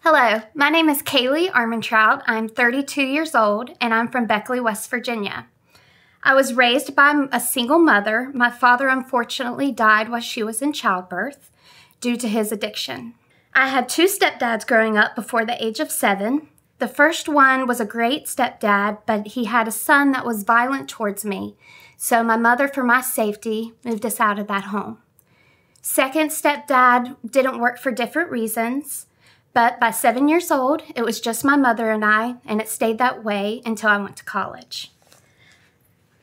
Hello, my name is Kaylee Armentrout. I'm 32 years old and I'm from Beckley, West Virginia. I was raised by a single mother. My father unfortunately died while she was in childbirth due to his addiction. I had two stepdads growing up before the age of 7. The first one was a great stepdad, but he had a son that was violent towards me. So my mother, for my safety, moved us out of that home. Second stepdad didn't work for different reasons. But by 7 years old, it was just my mother and I, and it stayed that way until I went to college.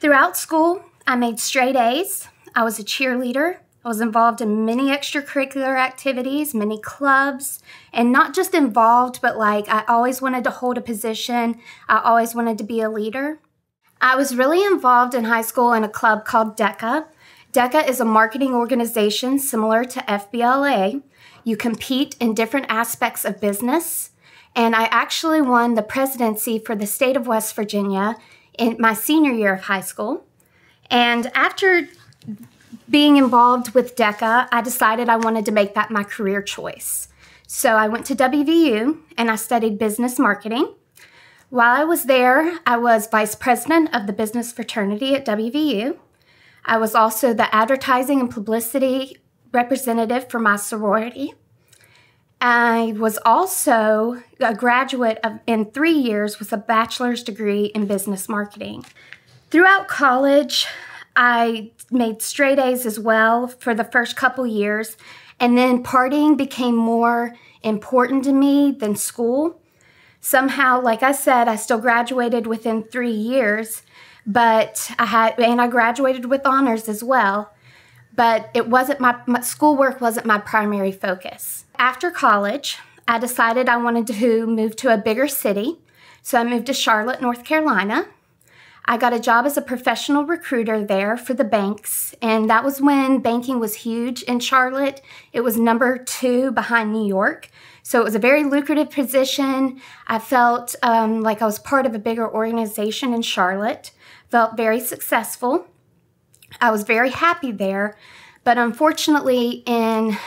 Throughout school, I made straight A's. I was a cheerleader. I was involved in many extracurricular activities, many clubs, and not just involved, but I always wanted to hold a position. I always wanted to be a leader. I was really involved in high school in a club called DECA. DECA is a marketing organization similar to FBLA. You compete in different aspects of business, and I actually won the presidency for the state of West Virginia in my senior year of high school. And after being involved with DECA, I decided I wanted to make that my career choice. So I went to WVU and I studied business marketing. While I was there, I was vice president of the business fraternity at WVU. I was also the advertising and publicity representative for my sorority. I was also a graduate in 3 years with a bachelor's degree in business marketing. Throughout college, I made straight A's as well for the first couple years, and then partying became more important to me than school. Somehow, like I said, I still graduated within 3 years, but I graduated with honors as well. But it wasn't my schoolwork wasn't my primary focus. After college, I decided I wanted to move to a bigger city, so I moved to Charlotte, North Carolina. I got a job as a professional recruiter there for the banks, and that was when banking was huge in Charlotte. It was number 2 behind New York, so it was a very lucrative position. I felt like I was part of a bigger organization in Charlotte, felt very successful. I was very happy there, but unfortunately in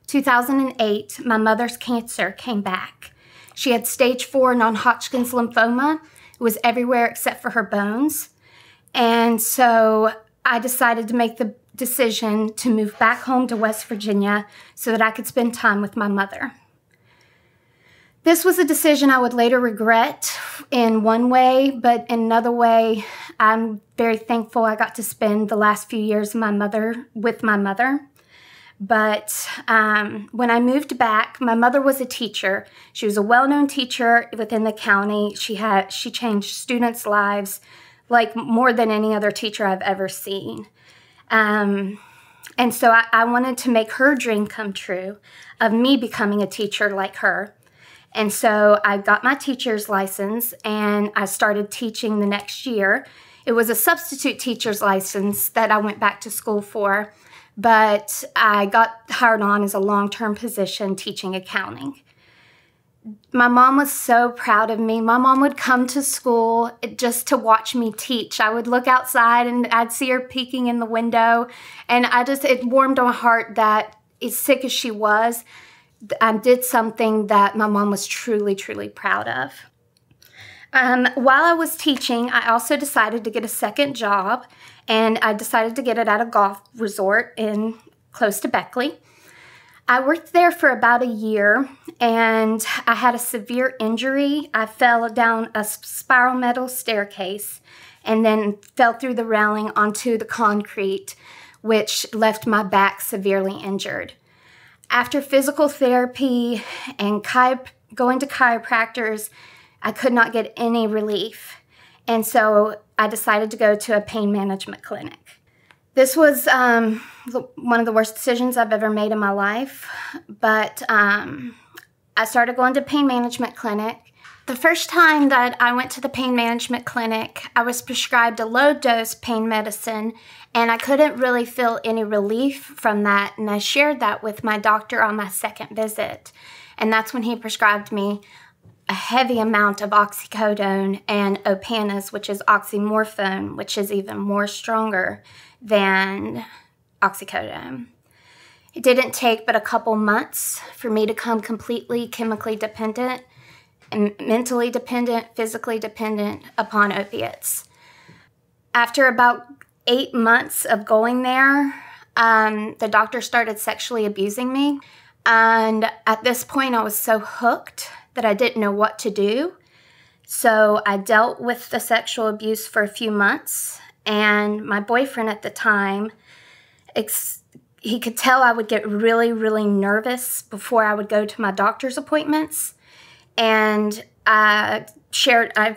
2008, my mother's cancer came back. She had stage 4 non-Hodgkin's lymphoma. It was everywhere except for her bones. And so I decided to make the decision to move back home to West Virginia so that I could spend time with my mother. This was a decision I would later regret in one way, but in another way, I'm very thankful I got to spend the last few years with my mother. But when I moved back, my mother was a teacher. She was a well-known teacher within the county. She changed students' lives like more than any other teacher I've ever seen. And so I wanted to make her dream come true of me becoming a teacher like her. And so I got my teacher's license and I started teaching the next year. It was a substitute teacher's license that I went back to school for, but I got hired on as a long-term position teaching accounting. My mom was so proud of me. My mom would come to school just to watch me teach. I would look outside and I'd see her peeking in the window, and it warmed my heart that as sick as she was, I did something that my mom was truly, truly proud of. While I was teaching, I also decided to get a second job, and I decided to get it at a golf resort close to Beckley. I worked there for about a year, and I had a severe injury. I fell down a spiral metal staircase and then fell through the railing onto the concrete, which left my back severely injured. After physical therapy and going to chiropractors, I could not get any relief. And so I decided to go to a pain management clinic. This was one of the worst decisions I've ever made in my life, but I started going to pain management clinic. The first time that I went to the pain management clinic, I was prescribed a low-dose pain medicine, and I couldn't really feel any relief from that, and I shared that with my doctor on my second visit, and that's when he prescribed me a heavy amount of oxycodone and Opanas, which is oxymorphone, which is even more stronger than oxycodone. It didn't take but a couple months for me to become completely chemically dependent and mentally dependent, physically dependent upon opiates. After about 8 months of going there, the doctor started sexually abusing me. And at this point, I was so hooked that I didn't know what to do. So I dealt with the sexual abuse for a few months. And my boyfriend at the time, he could tell I would get really, really nervous before I would go to my doctor's appointments. And I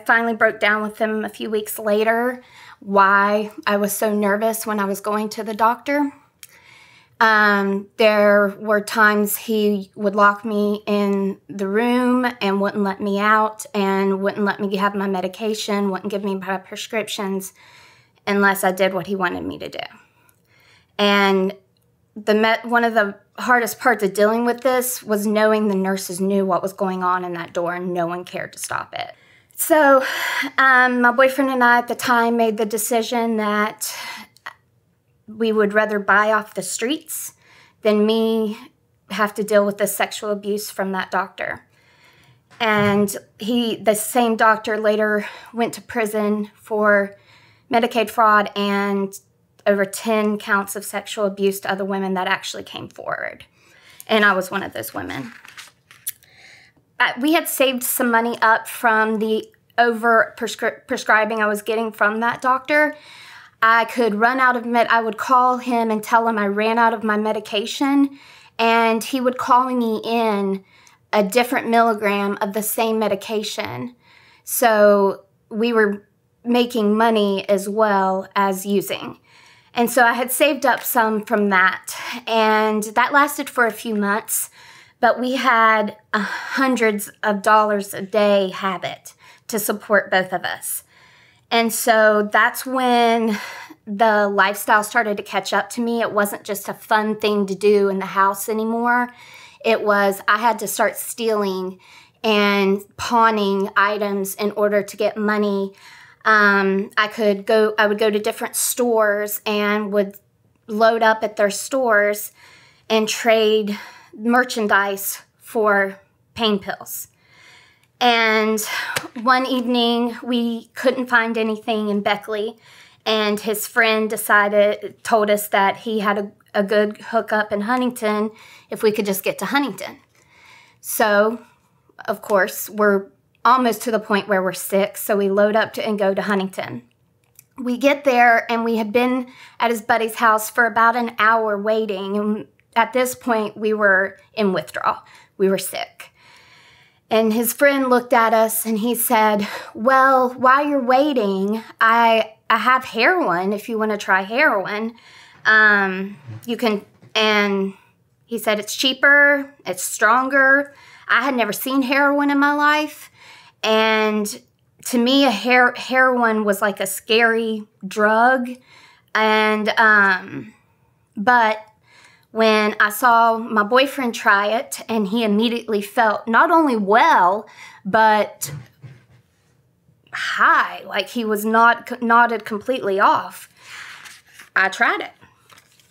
finally broke down with him a few weeks later why I was so nervous when I was going to the doctor. There were times he would lock me in the room and wouldn't let me out and wouldn't let me have my medication, wouldn't give me my prescriptions unless I did what he wanted me to do. And one of the hardest parts of dealing with this was knowing the nurses knew what was going on in that door and no one cared to stop it. So my boyfriend and I at the time made the decision that we would rather buy off the streets than me have to deal with the sexual abuse from that doctor. And the same doctor later went to prison for Medicaid fraud and over 10 counts of sexual abuse to other women that actually came forward. And I was one of those women. We had saved some money up from the prescribing I was getting from that doctor. I could run out of I would call him and tell him I ran out of my medication, and he would call me in a different milligram of the same medication. So we were making money as well as using. And so I had saved up some from that, and that lasted for a few months, but we had hundreds of dollars a day habit to support both of us. And so that's when the lifestyle started to catch up to me. It wasn't just a fun thing to do in the house anymore. It was, I had to start stealing and pawning items in order to get money. I would go to different stores and would load up at their stores and trade merchandise for pain pills. And one evening, we couldn't find anything in Beckley, and his friend told us that he had a good hookup in Huntington if we could just get to Huntington. So, of course, we're almost to the point where we're sick, so we load up and go to Huntington. We get there, and we had been at his buddy's house for about an hour waiting, and at this point, we were in withdrawal. We were sick. And his friend looked at us and he said, well, while you're waiting, I have heroin if you want to try heroin. You can, and he said it's cheaper, it's stronger. I had never seen heroin in my life. And to me, heroin was like a scary drug. And, but when I saw my boyfriend try it, and he immediately felt not only well, but high, like he was nodded completely off, I tried it.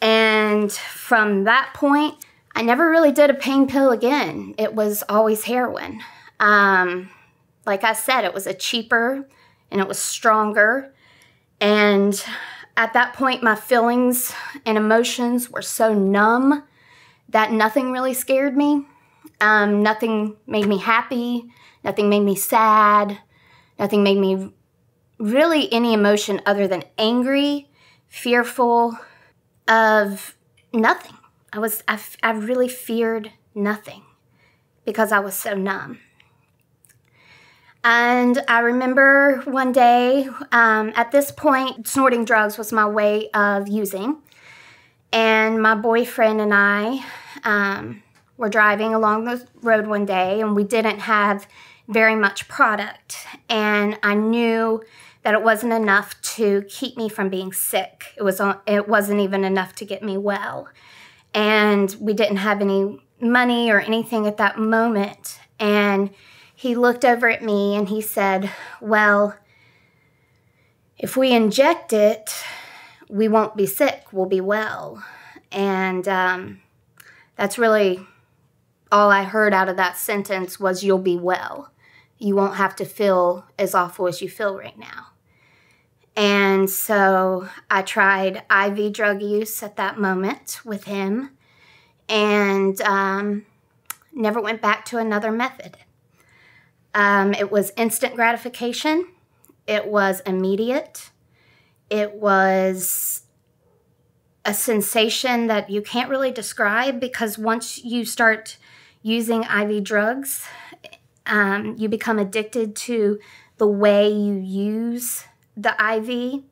And from that point, I never really did a pain pill again. It was always heroin. Like I said, it was a cheaper and it was stronger. And at that point, my feelings and emotions were so numb that nothing really scared me. Nothing made me happy. Nothing made me sad. Nothing made me really any emotion other than angry, fearful of nothing. I really feared nothing because I was so numb. And I remember one day, at this point, snorting drugs was my way of using. And my boyfriend and I were driving along the road one day, and we didn't have very much product. And I knew that it wasn't enough to keep me from being sick. It wasn't even enough to get me well. And we didn't have any money or anything at that moment. And he looked over at me and he said, well, if we inject it, we won't be sick, we'll be well. And That's really all I heard out of that sentence was, you'll be well. You won't have to feel as awful as you feel right now. And so I tried IV drug use at that moment with him, and never went back to another method. It was instant gratification. It was immediate. It was a sensation that you can't really describe, because once you start using IV drugs, you become addicted to the way you use the IV.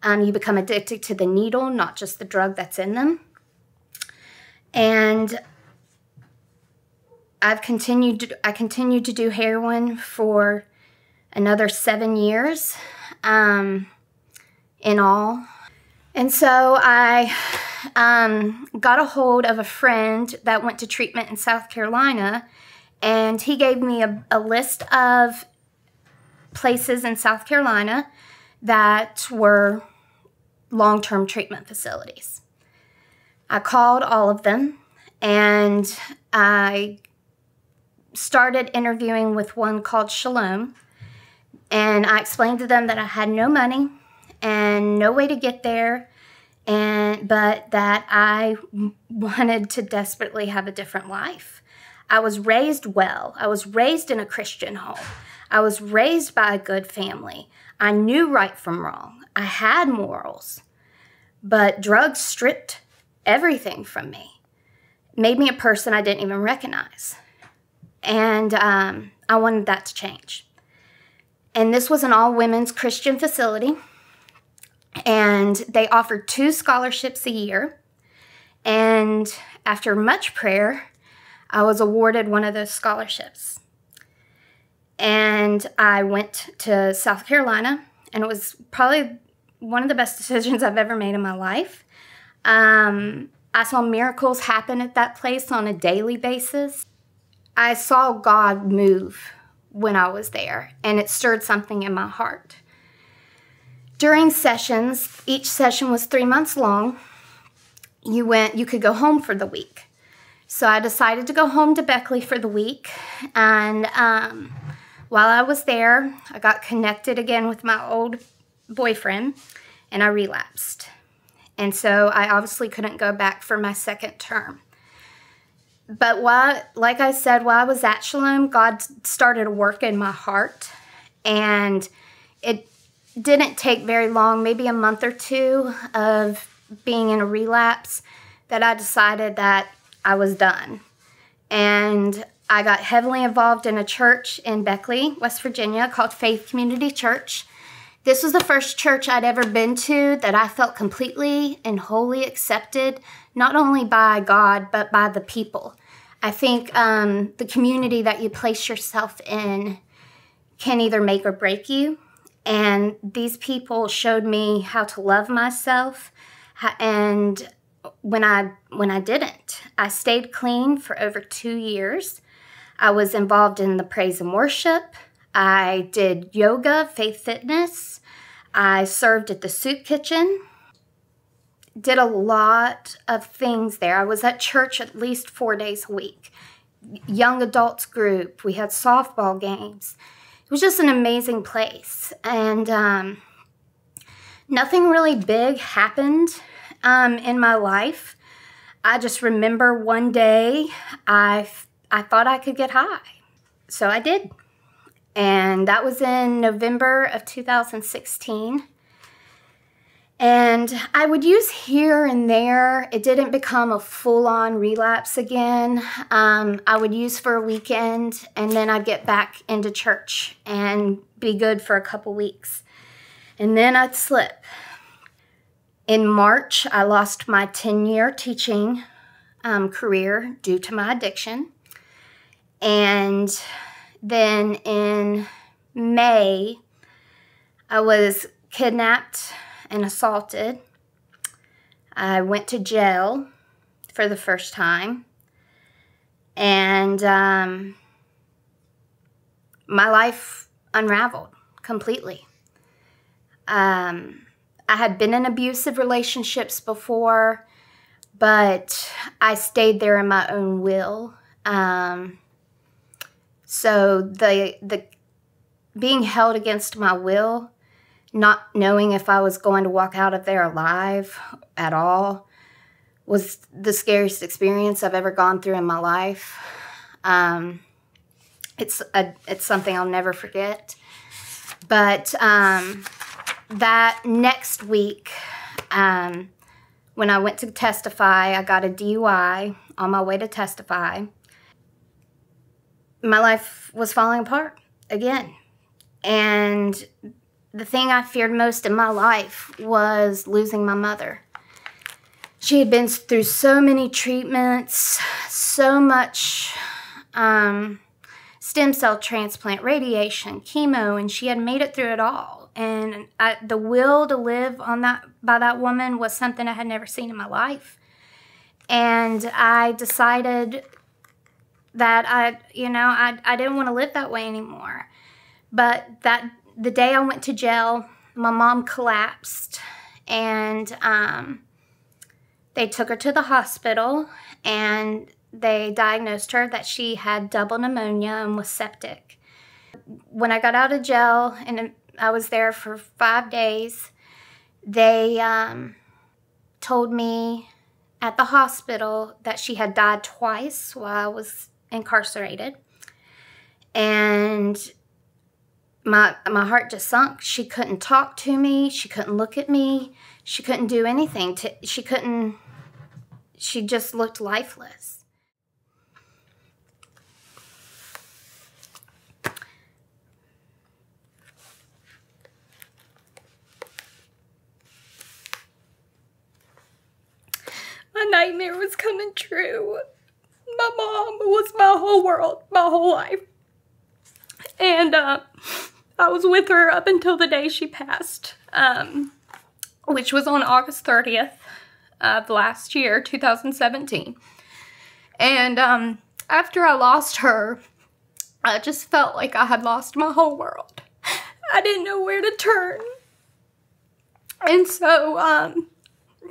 You become addicted to the needle, not just the drug that's in them. And I continued to do heroin for another 7 years in all. And so I got a hold of a friend that went to treatment in South Carolina, and he gave me a list of places in South Carolina that were long-term treatment facilities. I called all of them, and I started interviewing with one called Shalom, and I explained to them that I had no money and no way to get there, but that I wanted to desperately have a different life. I was raised well. I was raised in a Christian home. I was raised by a good family. I knew right from wrong. I had morals. But drugs stripped everything from me. Made me a person I didn't even recognize. And I wanted that to change. And this was an all-women's Christian facility. And they offered 2 scholarships a year. And after much prayer, I was awarded one of those scholarships. And I went to South Carolina, and it was probably one of the best decisions I've ever made in my life. I saw miracles happen at that place on a daily basis. I saw God move when I was there, and it stirred something in my heart. During sessions, each session was 3 months long. You could go home for the week. So I decided to go home to Beckley for the week, and while I was there, I got connected again with my old boyfriend, and I relapsed. And so I obviously couldn't go back for my second term. But like I said, while I was at Shalom, God started a work in my heart, and it didn't take very long, maybe a month or 2 of being in a relapse, that I decided that I was done. And I got heavily involved in a church in Beckley, West Virginia, called Faith Community Church. This was the first church I'd ever been to that I felt completely and wholly accepted, not only by God, but by the people. I think the community that you place yourself in can either make or break you. And these people showed me how to love myself. And when I didn't, I stayed clean for over 2 years. I was involved in the praise and worship. I did yoga, faith fitness. I served at the soup kitchen. Did a lot of things there. I was at church at least 4 days a week. Young adults group. We had softball games. It was just an amazing place. And nothing really big happened in my life. I just remember one day I thought I could get high. So I did. And that was in November of 2016. And I would use here and there. It didn't become a full-on relapse again. I would use for a weekend, and then I'd get back into church and be good for a couple weeks. And then I'd slip. In March, I lost my 10-year teaching career due to my addiction. And then in May, I was kidnapped and assaulted. I went to jail for the first time. And my life unraveled completely. I had been in abusive relationships before, but I stayed there in my own will. So the being held against my will, not knowing if I was going to walk out of there alive at all, was the scariest experience I've ever gone through in my life. It's something I'll never forget. But that next week, when I went to testify, I got a DUI on my way to testify. My life was falling apart again. And the thing I feared most in my life was losing my mother. She had been through so many treatments, so much stem cell transplant, radiation, chemo, and she had made it through it all. And the will to live by that woman was something I had never seen in my life. And I decided that I didn't want to live that way anymore. But the day I went to jail, my mom collapsed, and they took her to the hospital, and they diagnosed her that she had double pneumonia and was septic. When I got out of jail, and I was there for 5 days, they told me at the hospital that she had died twice while I was incarcerated. And my heart just sunk. She couldn't talk to me. She couldn't look at me. She couldn't do anything. She just looked lifeless. My nightmare was coming true. My mom was my whole world, my whole life. And I was with her up until the day she passed, which was on August 30th of last year, 2017. And after I lost her, I just felt like I had lost my whole world. I didn't know where to turn. And so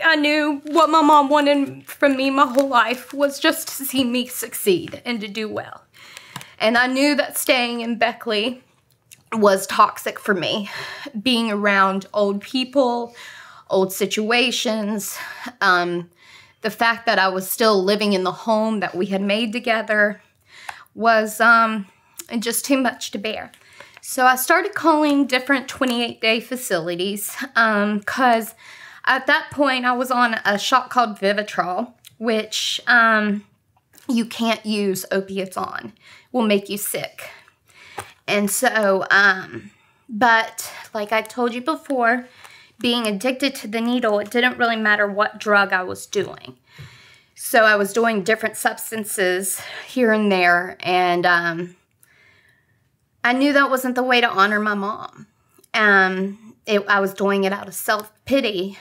I knew what my mom wanted from me my whole life was just to see me succeed and to do well. And I knew that staying in Beckley was toxic for me. Being around old people, old situations, the fact that I was still living in the home that we had made together was just too much to bear. So I started calling different 28-day facilities because at that point I was on a shot called Vivitrol, which you can't use opiates on. Will make you sick. And so, but like I told you before, being addicted to the needle, it didn't really matter what drug I was doing. So I was doing different substances here and there, and I knew that wasn't the way to honor my mom. I was doing it out of self-pity.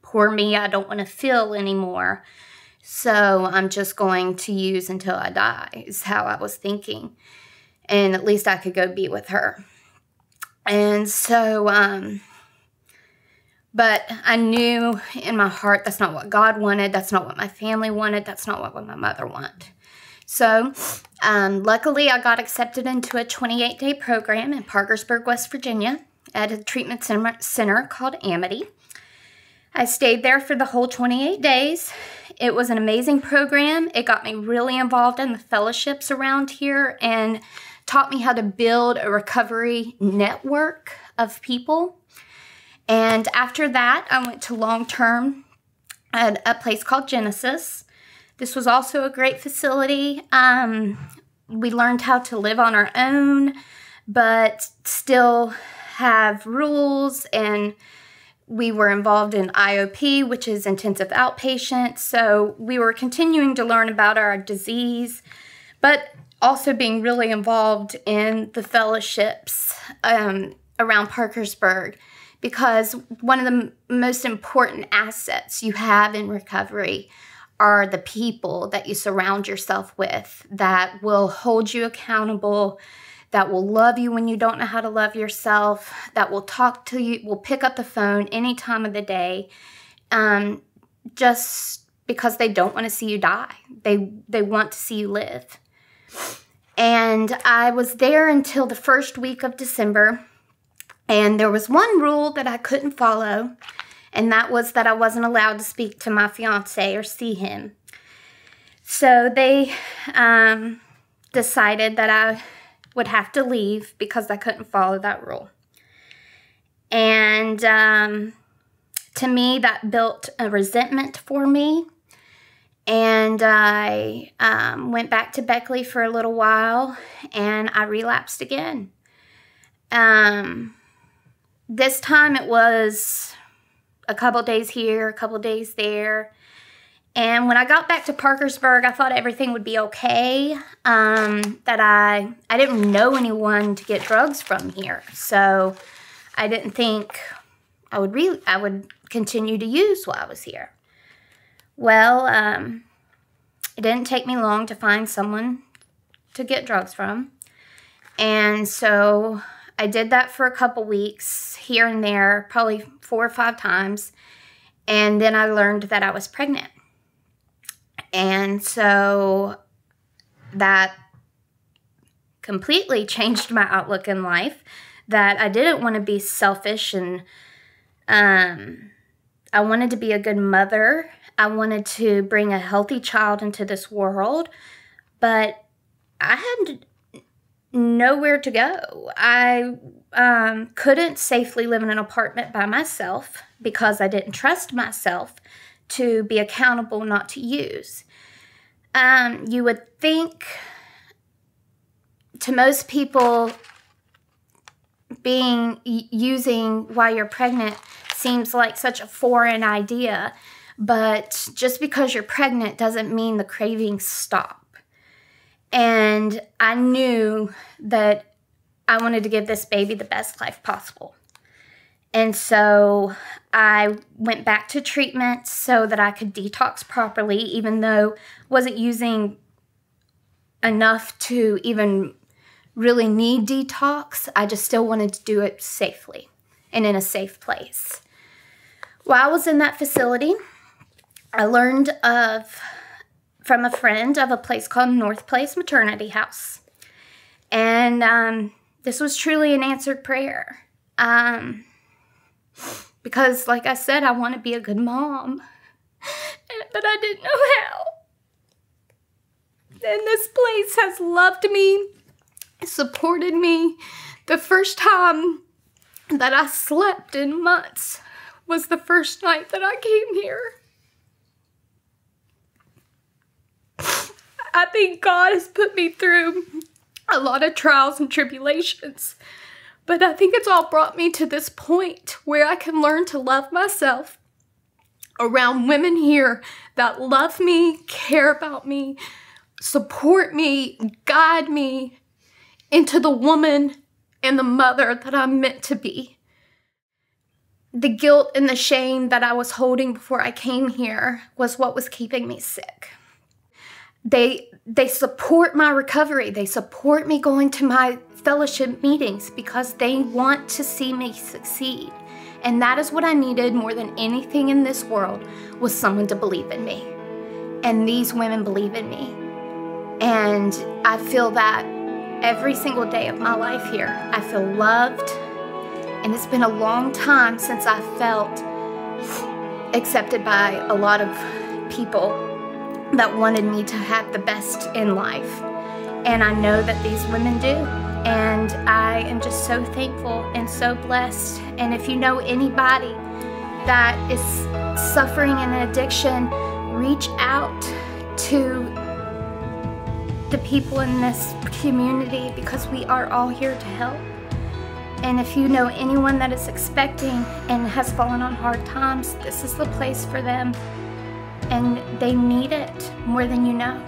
Poor me, I don't want to feel anymore. So I'm just going to use until I die, is how I was thinking. And at least I could go be with her. And so, but I knew in my heart that's not what God wanted. That's not what my family wanted. That's not what my mother wanted. So, luckily I got accepted into a 28-day program in Parkersburg, West Virginia at a treatment center called Amity. I stayed there for the whole 28 days. It was an amazing program. It got me really involved in the fellowships around here and taught me how to build a recovery network of people. And after that, I went to long-term at a place called Genesis. This was also a great facility. We learned how to live on our own, but still have rules, and we were involved in IOP, which is intensive outpatient. So we were continuing to learn about our disease, but also being really involved in the fellowships around Parkersburg, because one of the most important assets you have in recovery are the people that you surround yourself with that will hold you accountable, that will love you when you don't know how to love yourself, that will talk to you, will pick up the phone any time of the day. Just because they don't want to see you die. They want to see you live. And I was there until the first week of December. And there was one rule that I couldn't follow. And that was that I wasn't allowed to speak to my fiance or see him. So they decided that I would have to leave because I couldn't follow that rule. And to me, that built a resentment for me. And I went back to Beckley for a little while, and I relapsed again. This time it was a couple days here, a couple days there. And when I got back to Parkersburg, I thought everything would be okay. That I didn't know anyone to get drugs from here. So I didn't think I would continue to use while I was here. Well, it didn't take me long to find someone to get drugs from. And so I did that for a couple weeks, here and there, probably 4 or 5 times. And then I learned that I was pregnant. And so that completely changed my outlook in life, that I didn't want to be selfish, and I wanted to be a good mother. I wanted to bring a healthy child into this world, but I had nowhere to go. I couldn't safely live in an apartment by myself because I didn't trust myself to be accountable not to use. You would think, to most people, using while you're pregnant seems like such a foreign idea, but just because you're pregnant doesn't mean the cravings stop. And I knew that I wanted to give this baby the best life possible. And so I went back to treatment so that I could detox properly, even though I wasn't using enough to even really need detox. I just still wanted to do it safely and in a safe place. While I was in that facility, I learned from a friend of a place called North Place Maternity House. And this was truly an answered prayer. Because, like I said, I want to be a good mom, but I didn't know how. And this place has loved me, supported me. The first time that I slept in months was the first night that I came here. I think God has put me through a lot of trials and tribulations. But I think it's all brought me to this point where I can learn to love myself around women here that love me, care about me, support me, guide me into the woman and the mother that I'm meant to be. The guilt and the shame that I was holding before I came here was what was keeping me sick. They support my recovery. They support me going to my fellowship meetings because they want to see me succeed. And that is what I needed more than anything in this world, was someone to believe in me. And these women believe in me. And I feel that every single day of my life here. I feel loved. And it's been a long time since I felt accepted by a lot of people that wanted me to have the best in life. And I know that these women do. And I am just so thankful and so blessed. And if you know anybody that is suffering in an addiction, reach out to the people in this community, because we are all here to help. And if you know anyone that is expecting and has fallen on hard times, this is the place for them. And they need it more than you know.